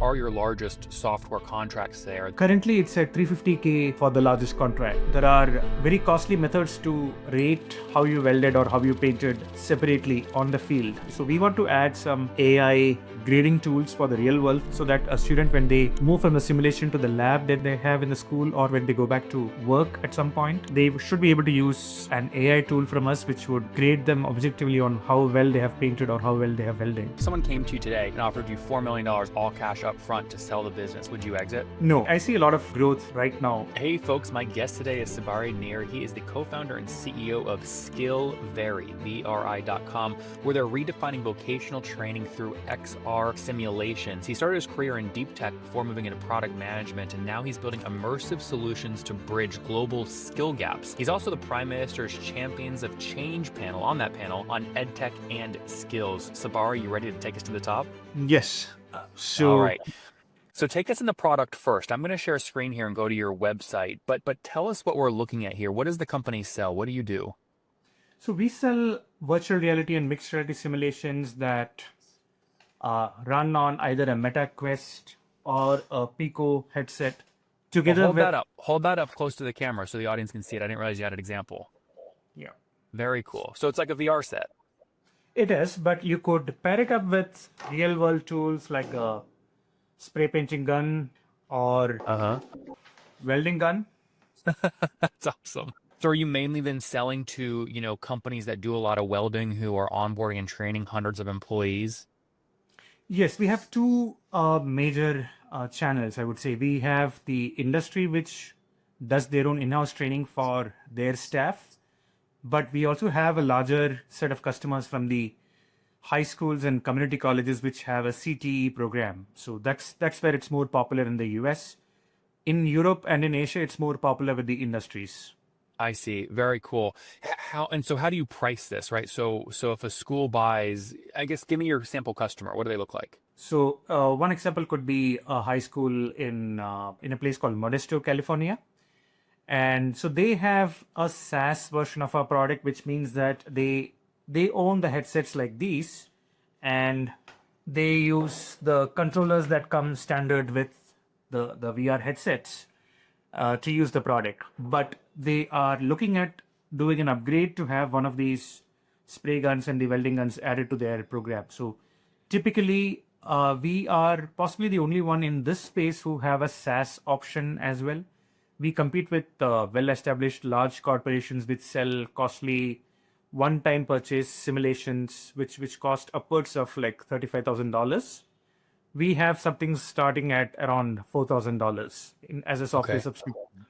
are your largest software contracts there? Currently, it's at 350K for the largest contract. There are very costly methods to rate how you welded or how you painted separately on the field. So we want to add some AI grading tools for the real world so that a student, when they move from the simulation to the lab that they have in the school, or when they go back to work at some point, they should be able to use an AI tool from us which would grade them objectively on how well they have painted or how well they have welded. If someone came to you today and offered you $4 million all cash up front to sell the business, would you exit? No, I see a lot of growth right now. Hey folks, my guest today is Sabari Nair. He is the co-founder and CEO of Skillveri, VRI.com, where they're redefining vocational training through XR simulations. He started his career in deep tech before moving into product management, and now he's building immersive solutions to bridge global skill gaps. He's also the Prime Minister's Champions of Change panel, on that panel, on edtech and skills. Sabari, you ready to take us to the top? Yes. All right. So take us in the product first. I'm going to share a screen here and go to your website, but tell us what we're looking at here. What does the company sell? What do you do? So we sell virtual reality and mixed reality simulations that run on either a Meta Quest or a Pico headset. Together, Hold that up close to the camera so the audience can see it. I didn't realize you had an example. Yeah. Very cool. So it's like a VR set. It is, but you could pair it up with real world tools like a spray painting gun or welding gun. That's awesome. So are you mainly then selling to, companies that do a lot of welding who are onboarding and training hundreds of employees? Yes, we have two major channels, I would say. We have the industry, which does their own in-house training for their staff. But we also have a larger set of customers from the high schools and community colleges, which have a CTE program. So that's where it's more popular in the US. In Europe and in Asia, it's more popular with the industries. I see. Very cool. How do you price this, right? So if a school buys, I guess, give me your sample customer. What do they look like? So one example could be a high school in a place called Modesto, California. And so they have a SaaS version of our product, which means that they own the headsets like these, and they use the controllers that come standard with the VR headsets to use the product. But they are looking at doing an upgrade to have one of these spray guns and the welding guns added to their program. So typically, we are possibly the only one in this space who have a SaaS option as well. We compete with well-established large corporations which sell costly one-time purchase simulations, which cost upwards of like $35,000. We have something starting at around $4,000 as a software subscription.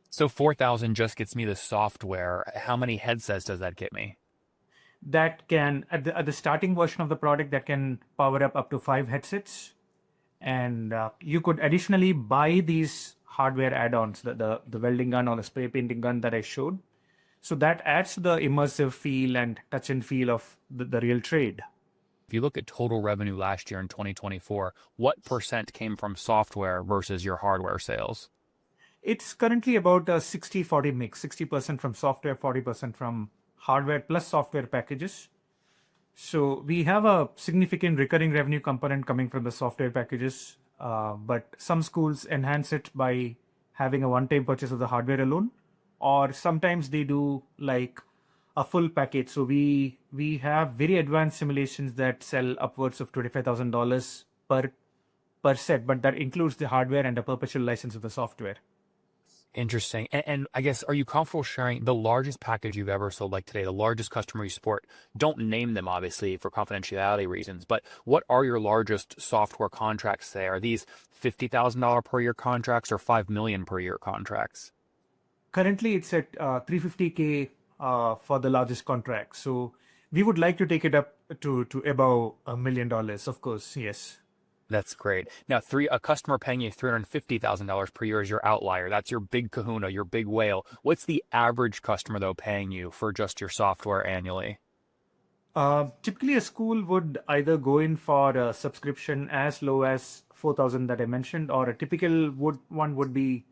So $4,000 just gets me the software. How many headsets does that get me? That can, at the starting version of the product, that can power up to 5 headsets. And you could additionally buy these hardware add-ons, the welding gun or the spray painting gun that I showed. So that adds to the immersive feel and touch and feel of the real trade. If you look at total revenue last year in 2024, what percent came from software versus your hardware sales? It's currently about a 60-40 mix, 60% from software, 40% from hardware plus software packages. So we have a significant recurring revenue component coming from the software packages, but some schools enhance it by having a one-time purchase of the hardware alone, or sometimes they do like a full package. So we have very advanced simulations that sell upwards of $25,000 per set, but that includes the hardware and a perpetual license of the software. Interesting. And I guess, are you comfortable sharing the largest package you've ever sold, like today, the largest customer you support? Don't name them, obviously, for confidentiality reasons, but what are your largest software contracts today? Are these $50,000 per year contracts or $5 million per year contracts? Currently, it's at $350K for the largest contract. So we would like to take it up to above $1 million, of course, yes. That's great. Now, a customer paying you $350,000 per year is your outlier. That's your big kahuna, your big whale. What's the average customer, though, paying you for just your software annually? Typically, a school would either go in for a subscription as low as $4,000 that I mentioned, or a typical one would be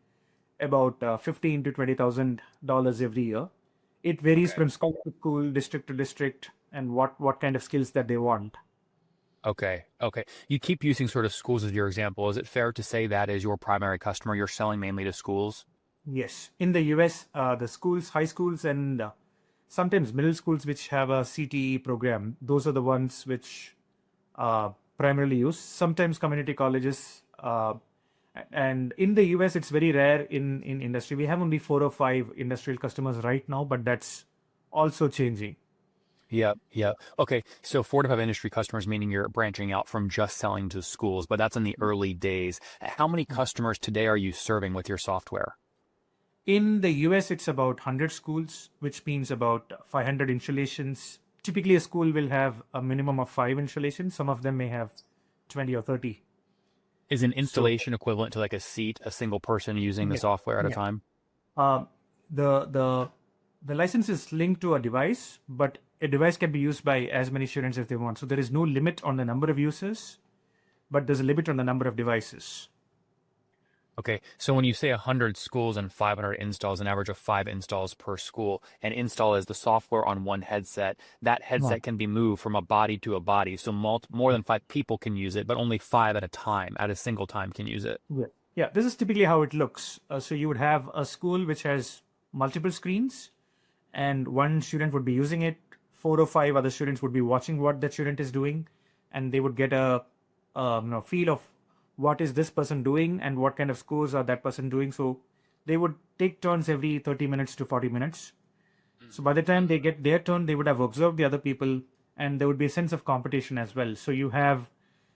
about $15,000 to $20,000 every year. It varies from school to school, district to district, and what kind of skills that they want. Okay. Okay. You keep using sort of schools as your example. Is it fair to say that is your primary customer? You're selling mainly to schools? Yes, in the US, the schools, high schools, and sometimes middle schools which have a CTE program, those are the ones which primarily use. Sometimes community colleges, and in the US, it's very rare in industry. We have only 4 or 5 industrial customers right now, but that's also changing. Yep. Yep. Okay. So 4 to 5 industry customers, meaning you're branching out from just selling to schools, but that's in the early days. How many customers today are you serving with your software? In the US, it's about 100 schools, which means about 500 installations. Typically, a school will have a minimum of 5 installations. Some of them may have 20 or 30. Is an So, installation equivalent to like a seat, a single person using the yeah, software at a yeah. time? Um, the the the license is linked to a device, but a device can be used by as many students as they want. So there is no limit on the number of users, but there's a limit on the number of devices. Okay, so when you say 100 schools and 500 installs, an average of 5 installs per school, and install is the software on one headset, that Right. headset can be moved from a body to a body. So more than 5 people can use it, but only 5 at a time, at a single time can use it. Yeah. Yeah, this is typically how it looks. So you would have a school which has multiple screens, and one student would be using it. 4 or 5 other students would be watching what that student is doing, and they would get a feel of what is this person doing and what kind of scores are that person doing. So they would take turns every 30 minutes to 40 minutes. So by the time they get their turn, they would have observed the other people, and there would be a sense of competition as well. So you have,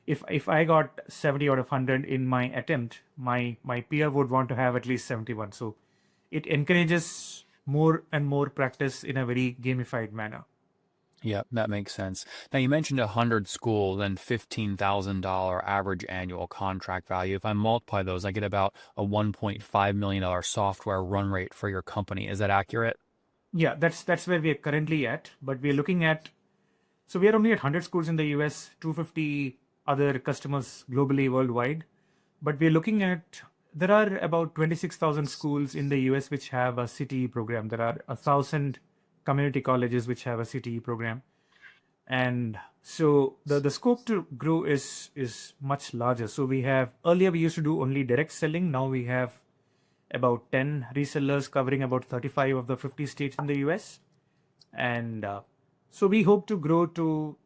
if I got 70 out of 100 in my attempt, my peer would want to have at least 71. So it encourages more and more practice in a very gamified manner. Yeah, that makes sense. Now you mentioned 100 schools and $15,000 average annual contract value. If I multiply those, I get about a $1.5 million software run rate for your company. Is that accurate? Yeah, that's where we are currently at. But we are looking at, so we are only at 100 schools in the US, 250 other customers globally, worldwide. But we are looking at, there are about 26,000 schools in the US which have a CTE program. There are 1,000 community colleges which have a CTE program. And so the scope to grow is much larger. So we have, earlier we used to do only direct selling. Now we have about 10 resellers covering about 35 of the 50 states in the US. And so we hope to grow to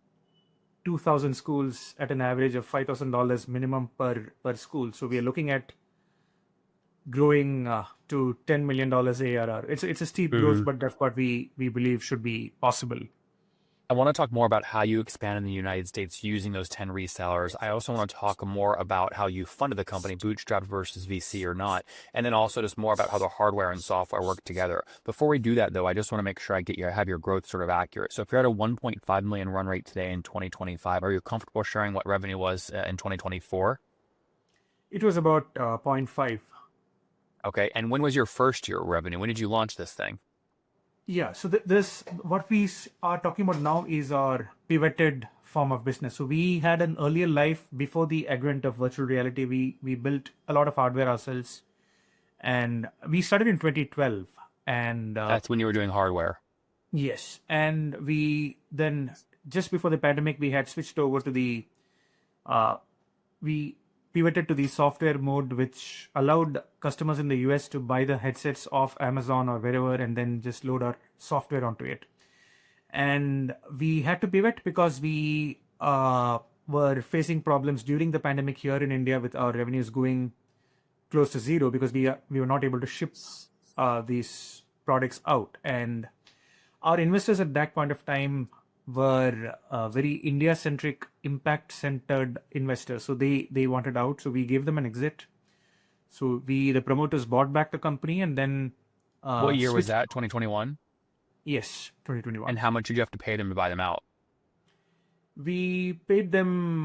2,000 schools at an average of $5,000 minimum per school. So we are looking at growing to $10 million ARR. It's a steep growth, but that's what we believe should be possible. I want to talk more about how you expand in the United States using those 10 resellers. I also want to talk more about how you funded the company, bootstrapped versus VC or not, and then also just more about how the hardware and software work together. Before we do that, though, I just want to make sure have your growth sort of accurate. So if you're at a 1.5 million run rate today in 2025, are you comfortable sharing what revenue was in 2024? It was about zero point 0.5. Okay, and when was your first year revenue? When did you launch this thing? Yeah, so this, what we are talking about now is our pivoted form of business. So we had an earlier life before the advent of virtual reality. We built a lot of hardware ourselves, and we started in 2012. And That's when you were doing hardware. yes, and we then, just before the pandemic, we had switched over to the we pivoted to the software mode, which allowed customers in the US to buy the headsets off Amazon or wherever and then just load our software onto it. And we had to pivot because we were facing problems during the pandemic here in India with our revenues going close to zero because we were not able to ship these products out. And our investors at that point of time were very India-centric, impact-centered investors. So they wanted out. So we gave them an exit. So the promoters bought back the company and then What year was switched. that? 2021? Yes, 2021. And how much did you have to pay them to buy them out? We paid them.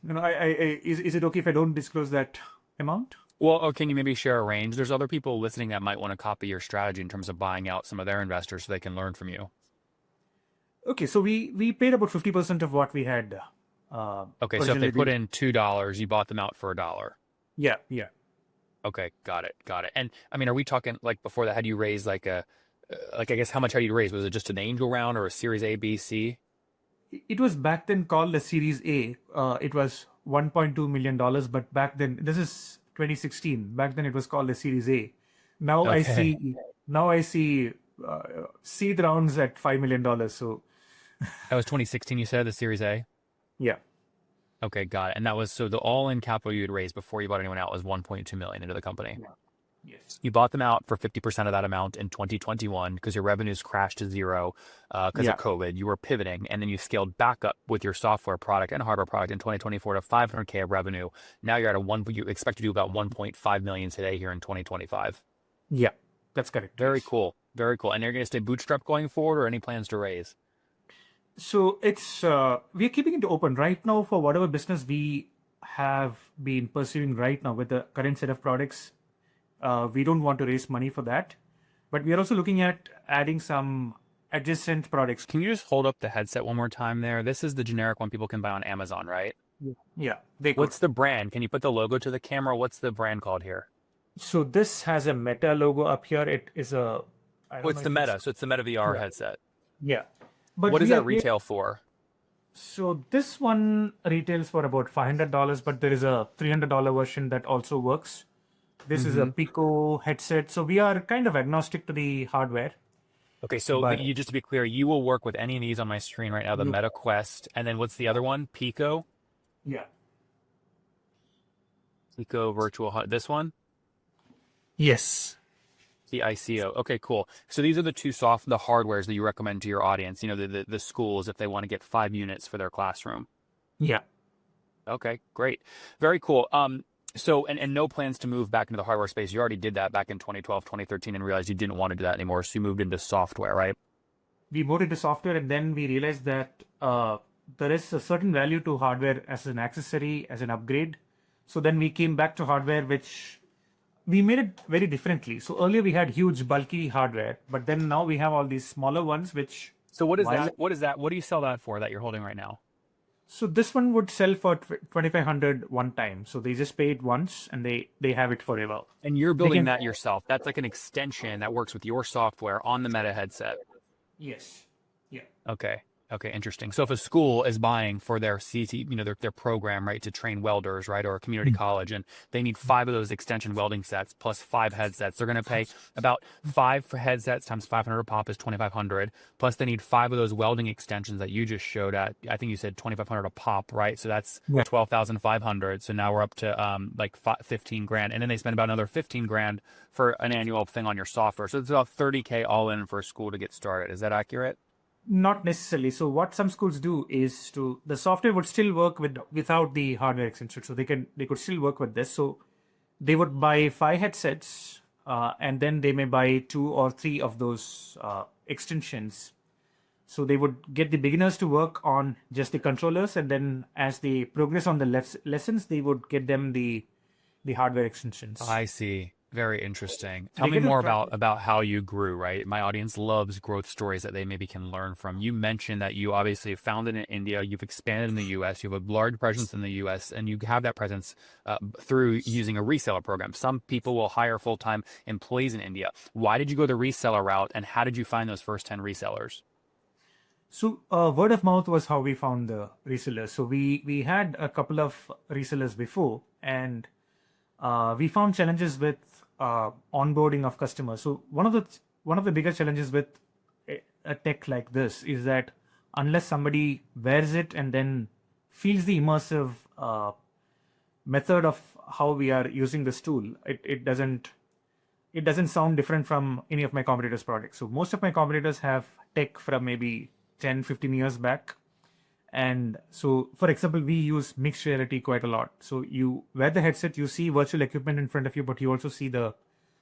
Is it okay if I don't disclose that amount? Well, can you maybe share a range? There's other people listening that might want to copy your strategy in terms of buying out some of their investors so they can learn from you. Okay, so we paid about 50% of what we had. Okay, so if they Originally. put in $2, you bought them out for $1. Yeah, yeah. Okay, got it, got it. And I mean, are we talking like before that? Had you raised like I guess how much had you raised? Was it just an angel round or a Series A, B, C? it was back then called the Series A. It was $1.2 million, but back then, this is 2016. Back then, it was called the Series A. Now I Okay. see, now I see seed rounds at $5 million. So That was 2016, you said, the Series A? yeah, Okay, got it. And that was so the all-in capital you had raised before you bought anyone out was 1.2 million into the company. yeah, yes, You bought them out for 50% of that amount in 2021 because your revenues crashed to zero because of yeah, COVID. You were pivoting, and then you scaled back up with your software product and hardware product in 2024 to 500K of revenue. Now you're at a one. You expect to do about 1.5 million today here in 2025. yeah. That's correct. Very Yes. cool. Very cool. And you're going to stay bootstrap going forward, or any plans to raise? So it's we're keeping it open right now for whatever business we have been pursuing right now with the current set of products. We don't want to raise money for that, but we are also looking at adding some adjacent products. Can you just hold up the headset one more time there? This is the generic one people can buy on Amazon, right? Yeah, they could. What's the brand? Can you put the logo to the camera? What's the brand called here? So this has a Meta logo up here. It is a, I Oh, don't it's know the if it's, Meta. So it's the Meta VR yeah, headset. yeah. But What does we are that retail for? so this one retails for about $500, but there is a $300 version that also works. This is a Mm-hmm. Pico headset. So we are kind of agnostic to the hardware, Okay, so but you just to be clear, you will work with any of these on my screen right now, the you, Meta Quest, and then what's the other one? Pico? yeah. Pico Virtual this one? Yes. The ICO. Okay, cool. So these are the the hardwares that you recommend to your audience, the schools if they want to get 5 units for their classroom. Yeah. Okay, great. Very cool. So and no plans to move back into the hardware space. You already did that back in 2012, 2013 and realized you didn't want to do that anymore. So you moved into software, right? We moved into software and then we realized that there is a certain value to hardware as an accessory, as an upgrade. So then we came back to hardware, which we made it very differently. So earlier we had huge bulky hardware, but then now we have all these smaller ones, which So what is while that? What is that? What do you sell that for that you're holding right now? so this one would sell for 2500 one time. So they just pay it once and they have it forever. And you're They building can, that yourself. That's like an extension that works with your software on the Meta headset. yes. Yeah. Okay. Okay, interesting. So if a school is buying for their CT, their program, right, to train welders, right, or a community college, and they need 5 of those extension welding sets plus 5 headsets, they're going to pay about 5 for headsets times 500 a pop is 2,500. Plus they need 5 of those welding extensions that you just showed at. I think you said 2,500 a pop, right? So that's Yeah. 12,500. So now we're up to like 15 grand, and then they spend about another 15 grand for an annual thing on your software. So it's about 30K all in for a school to get started. Is that accurate? Not necessarily. So what some schools do is the software would still work without the hardware extension. So they could still work with this. So they would buy 5 headsets, and then they may buy 2 or 3 of those extensions. So they would get the beginners to work on just the controllers, and then as they progress on the lessons, they would get them the hardware extensions. I see. Very interesting. So Tell they me get to more try. about how you grew, right? My audience loves growth stories that they maybe can learn from. You mentioned that you obviously founded in India, you've expanded in the US, you have a large presence in the US, and you have that presence through using a reseller program. Some people will hire full-time employees in India. Why did you go the reseller route, and how did you find those first 10 resellers? So word of mouth was how we found the resellers. So we had a couple of resellers before, and we found challenges with onboarding of customers. So one of the biggest challenges with a tech like this is that unless somebody wears it and then feels the immersive method of how we are using this tool, it doesn't sound different from any of my competitors' products. So most of my competitors have tech from maybe 10-15 years back. And so, for example, we use mixed reality quite a lot. So you wear the headset, you see virtual equipment in front of you, but you also see the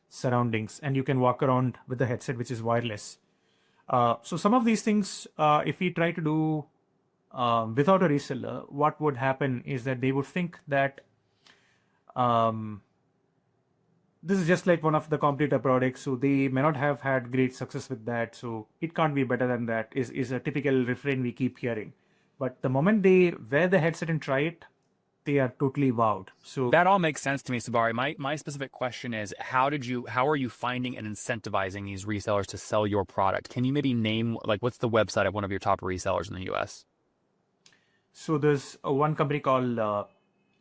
surroundings, and you can walk around with the headset, which is wireless. So some of these things, if we try to do without a reseller, what would happen is that they would think that this is just like one of the competitor products, so they may not have had great success with that. So it can't be better than that is a typical refrain we keep hearing. But the moment they wear the headset and try it, they are totally wowed. So That all makes sense to me, Sabari. My specific question is, how are you finding and incentivizing these resellers to sell your product? Can you maybe name, like, what's the website of one of your top resellers in the US? So there's one company called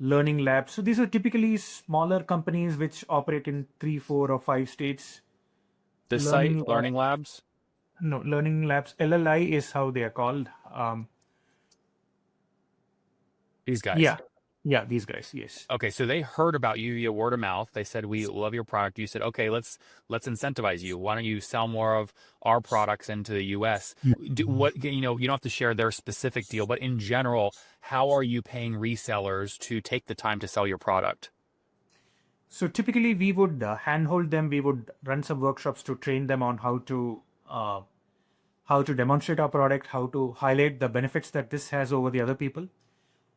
Learning Labs. So these are typically smaller companies which operate in 3, 4, or 5 states. This Learning, site, Learning Labs? no, Learning Labs, LLI is how they are called. These guys. Yeah, yeah, these guys, yes. Okay, so they heard about you via word of mouth. They said, "We love your product." You said, "Okay, let's incentivize you. Why don't you sell more of our products into the US?" What you know, you don't have to share their specific deal, but in general, how are you paying resellers to take the time to sell your product? So typically we would handhold them. We would run some workshops to train them on how to demonstrate our product, how to highlight the benefits that this has over the other people.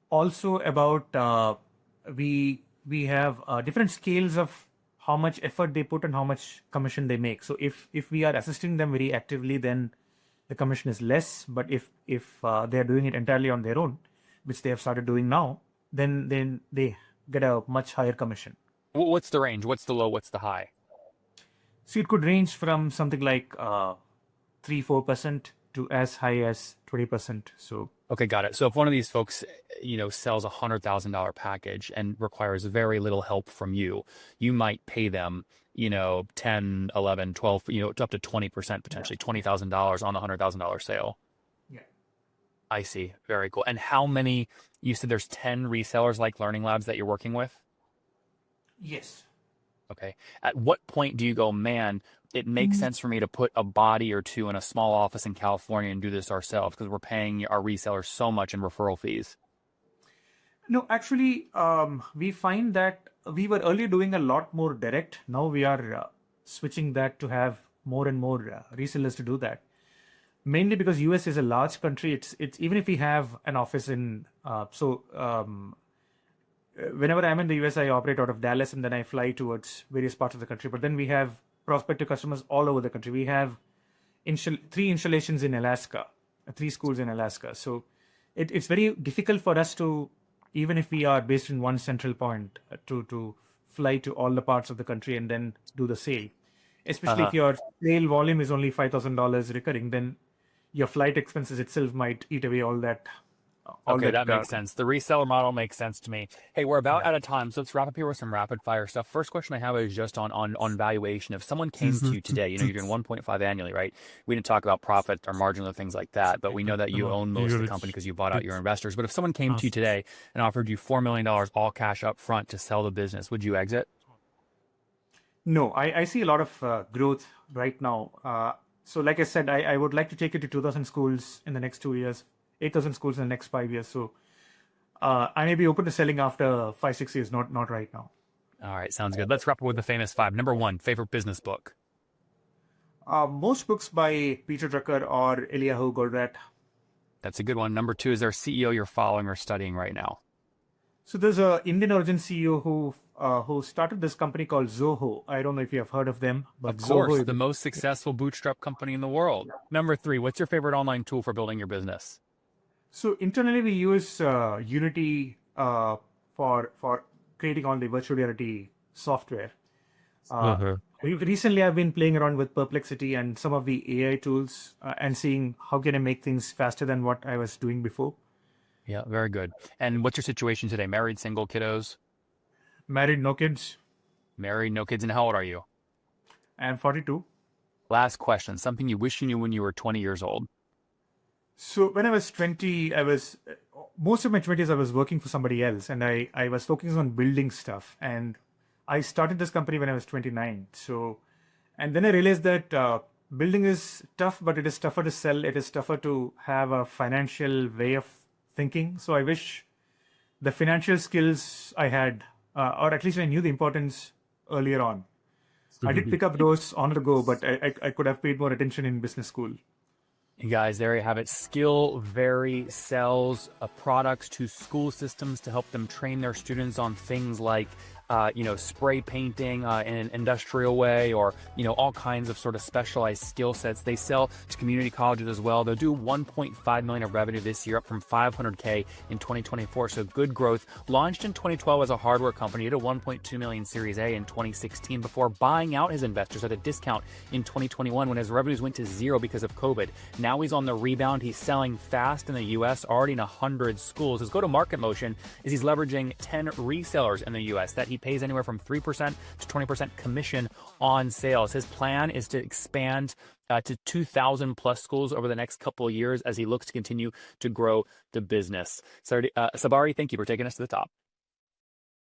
Also about we have different scales of how much effort they put and how much commission they make. So if we are assisting them very actively, then the commission is less. But if they are doing it entirely on their own, which they have started doing now, then they get a much higher commission. What's the range? What's the low? What's the high? So it could range from something like 3-4% to as high as 20%. So Okay, got it. So if one of these folks, sells $100,000 package and requires very little help from you, you might pay them, 10, 11, 12, up to 20% potentially, $20,000 on the $100,000 sale. yeah. I see. Very cool. And how many, you said there's 10 resellers like Learning Labs that you're working with? Yes. Okay. At what point do you go, man, it makes sense for me to put a body or two in a small office in California and do this ourselves because we're paying our resellers so much in referral fees? No, actually, we find that we were earlier doing a lot more direct. Now we are switching that to have more and more resellers to do that. Mainly because US is a large country. It's even if we have an office in whenever I'm in the US, I operate out of Dallas and then I fly towards various parts of the country. But then we have prospective customers all over the country. We have 3 installations in Alaska, 3 schools in Alaska. So it's very difficult for us to, even if we are based in one central point, to fly to all the parts of the country and then do the sale. Especially if your sale volume is only $5,000 recurring, then your flight expenses itself might eat away all that. Okay, that makes sense. The reseller model makes sense to me. Hey, we're about out of time, so let's wrap up here with some rapid fire stuff. First question I have is just on valuation. If someone came to you today, you're doing 1.5 annually, right? We didn't talk about profit or margin or things like that, but we know that you own most of the company because you bought out your investors. But if someone came to you today and offered you $4 million all cash up front to sell the business, would you exit? No, I see a lot of growth right now. So like I said, I would like to take it to 2,000 schools in the next 2 years, 8,000 schools in the next 5 years. So I may be open to selling after 5-6 years, not right now. All right, sounds good. Let's wrap up with the famous 5. Number 1, favorite business book. Most books by Peter Drucker or Eliyahu Goldratt. That's a good one. Number 2, is there a CEO you're following or studying right now? So there's a Indian origin CEO who started this company called Zoho. I don't know if you have heard of them, but of course, Zoho the most successful bootstrap company in the world. Number 3, what's your favorite online tool for building your business? So internally we use Unity for creating all the virtual reality software. Recently I've been playing around with Perplexity and some of the AI tools and seeing how can I make things faster than what I was doing before. Yeah, very good. And what's your situation today? Married, single, kiddos? Married, no kids. Married, no kids. And how old are you? I'm 42. Last question. Something you wish you knew when you were 20 years old. So when I was 20, most of my 20s, I was working for somebody else and I was focusing on building stuff. And I started this company when I was 29. And then I realized that building is tough, but it is tougher to sell. It is tougher to have a financial way of thinking. So I wish the financial skills I had, or at least I knew the importance earlier on. I did pick up those on the go, but I could have paid more attention in business school. You guys, there you have it. Skillveri sells products to school systems to help them train their students on things like spray painting in an industrial way, or, all kinds of sort of specialized skill sets. They sell to community colleges as well. They'll do 1.5 million of revenue this year, up from 500K in 2024. So good growth. Launched in 2012 as a hardware company, did a 1.2 million Series A in 2016 before buying out his investors at a discount in 2021 when his revenues went to zero because of COVID. Now he's on the rebound. He's selling fast in the US, already in 100 schools. His go-to-market motion is he's leveraging 10 resellers in the US that he pays anywhere from 3% to 20% commission on sales. His plan is to expand to 2,000 plus schools over the next couple of years as he looks to continue to grow the business. So, Sabari, thank you for taking us to the top.